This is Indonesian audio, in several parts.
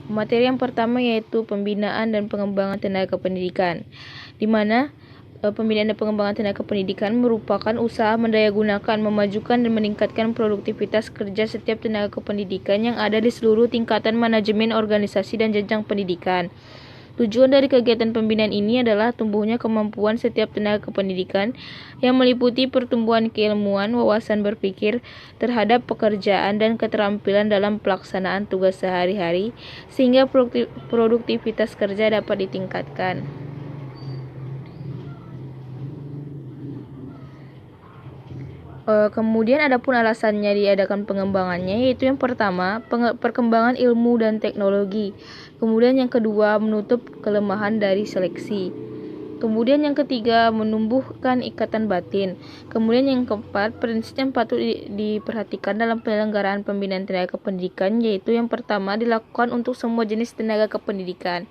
Materi yang pertama yaitu pembinaan dan pengembangan tenaga pendidikan, di mana pembinaan dan pengembangan tenaga pendidikan merupakan usaha mendayagunakan, memajukan, dan meningkatkan produktivitas kerja setiap tenaga kependidikan yang ada di seluruh tingkatan manajemen organisasi dan jenjang pendidikan. Tujuan dari kegiatan pembinaan ini adalah tumbuhnya kemampuan setiap tenaga kependidikan yang meliputi pertumbuhan keilmuan, wawasan berpikir terhadap pekerjaan, dan keterampilan dalam pelaksanaan tugas sehari-hari, sehingga produktivitas kerja dapat ditingkatkan. Kemudian adapun alasannya diadakan pengembangannya, yaitu yang pertama, perkembangan ilmu dan teknologi. Kemudian yang kedua, menutup kelemahan dari seleksi. Kemudian yang ketiga, menumbuhkan ikatan batin. Kemudian yang keempat, prinsip yang patut diperhatikan dalam penyelenggaraan pembinaan tenaga kependidikan, yaitu yang pertama, dilakukan untuk semua jenis tenaga kependidikan,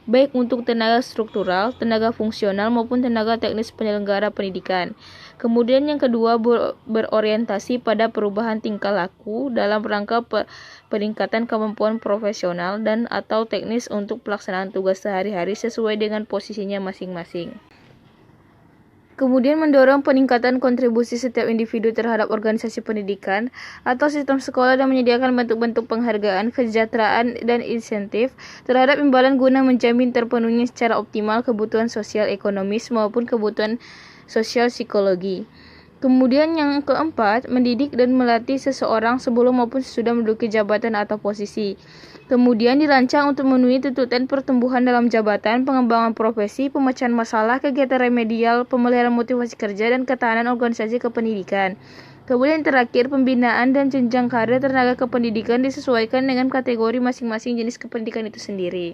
baik untuk tenaga struktural, tenaga fungsional, maupun tenaga teknis penyelenggara pendidikan. Kemudian yang kedua, berorientasi pada perubahan tingkah laku dalam rangka peningkatan kemampuan profesional dan atau teknis untuk pelaksanaan tugas sehari-hari sesuai dengan posisinya masing-masing. Kemudian mendorong peningkatan kontribusi setiap individu terhadap organisasi pendidikan atau sistem sekolah dan menyediakan bentuk-bentuk penghargaan, kesejahteraan, dan insentif terhadap imbalan guna menjamin terpenuhnya secara optimal kebutuhan sosial ekonomis maupun kebutuhan sosial psikologi. Kemudian yang keempat, mendidik dan melatih seseorang sebelum maupun sesudah menduduki jabatan atau posisi. Kemudian dirancang untuk memenuhi tuntutan pertumbuhan dalam jabatan, pengembangan profesi, pemecahan masalah, kegiatan remedial, pemeliharaan motivasi kerja, dan ketahanan organisasi kependidikan. Kemudian terakhir, pembinaan dan jenjang karir tenaga kependidikan disesuaikan dengan kategori masing-masing jenis kependidikan itu sendiri.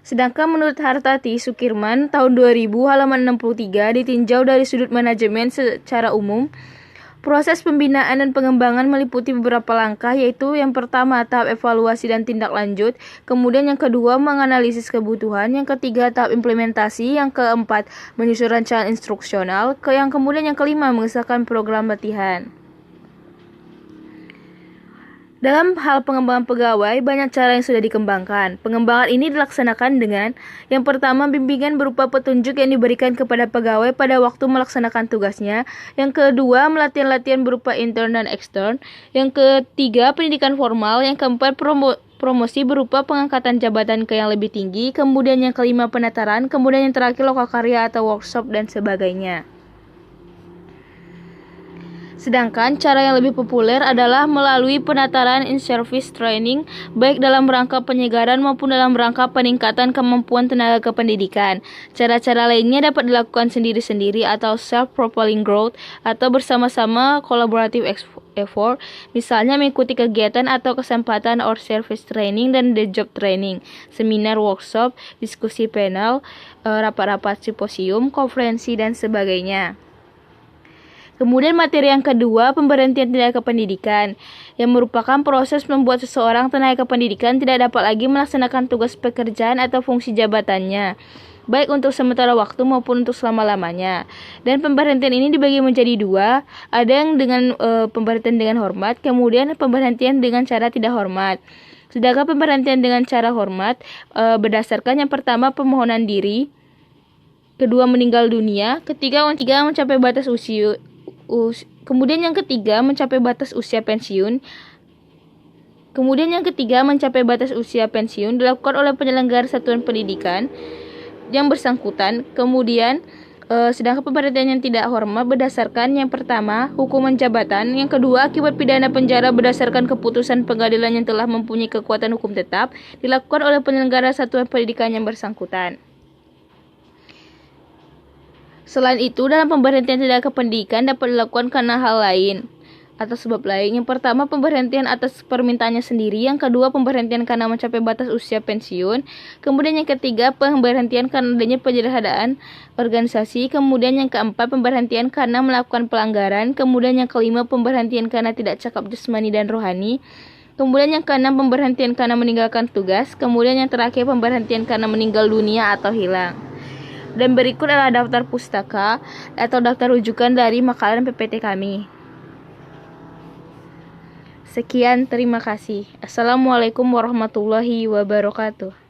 Sedangkan menurut Hartati Sukirman tahun 2000 halaman 63 ditinjau dari sudut manajemen secara umum, proses pembinaan dan pengembangan meliputi beberapa langkah, yaitu yang pertama tahap evaluasi dan tindak lanjut, kemudian yang kedua menganalisis kebutuhan, yang ketiga tahap implementasi, yang keempat menyusun rancangan instruksional, kemudian yang kelima mengesahkan program latihan. Dalam hal pengembangan pegawai, banyak cara yang sudah dikembangkan. Pengembangan ini dilaksanakan dengan yang pertama, bimbingan berupa petunjuk yang diberikan kepada pegawai pada waktu melaksanakan tugasnya. Yang kedua, latihan berupa intern dan ekstern. Yang ketiga, pendidikan formal. Yang keempat, promosi berupa pengangkatan jabatan ke yang lebih tinggi. Kemudian yang kelima, penataran. Kemudian yang terakhir, lokal karya atau workshop dan sebagainya. Sedangkan cara yang lebih populer adalah melalui penataran in-service training, baik dalam rangka penyegaran maupun dalam rangka peningkatan kemampuan tenaga kependidikan. Cara-cara lainnya dapat dilakukan sendiri-sendiri atau self-propelling growth atau bersama-sama collaborative effort, misalnya mengikuti kegiatan atau kesempatan or service training dan the job training, seminar, workshop, diskusi panel, rapat-rapat simposium, konferensi, dan sebagainya. Kemudian materi yang kedua, pemberhentian tenaga kependidikan, yang merupakan proses membuat seseorang tenaga kependidikan tidak dapat lagi melaksanakan tugas pekerjaan atau fungsi jabatannya, baik untuk sementara waktu maupun untuk selama-lamanya. Dan pemberhentian ini dibagi menjadi dua, ada yang dengan pemberhentian dengan hormat, kemudian pemberhentian dengan cara tidak hormat. Sedangkan pemberhentian dengan cara hormat berdasarkan yang pertama pemohonan diri, kedua meninggal dunia, ketiga mencapai batas usia. Kemudian yang ketiga mencapai batas usia pensiun. Kemudian yang ketiga mencapai batas usia pensiun dilakukan oleh penyelenggara satuan pendidikan yang bersangkutan. Kemudian sedangkan pemberhentian yang tidak hormat berdasarkan yang pertama hukuman jabatan, yang kedua akibat pidana penjara berdasarkan keputusan pengadilan yang telah mempunyai kekuatan hukum tetap dilakukan oleh penyelenggara satuan pendidikan yang bersangkutan. Selain itu, dalam pemberhentian tenaga kependidikan dapat dilakukan karena hal lain atau sebab lain. Yang pertama, pemberhentian atas permintaannya sendiri. Yang kedua, pemberhentian karena mencapai batas usia pensiun. Kemudian yang ketiga, pemberhentian karena adanya penyederhanaan organisasi. Kemudian yang keempat, pemberhentian karena melakukan pelanggaran. Kemudian yang kelima, pemberhentian karena tidak cakap jasmani dan rohani. Kemudian yang keenam, pemberhentian karena meninggalkan tugas. Kemudian yang terakhir, pemberhentian karena meninggal dunia atau hilang. Dan berikut adalah daftar pustaka atau daftar rujukan dari makalah dan PPT kami. Sekian, terima kasih. Assalamualaikum warahmatullahi wabarakatuh.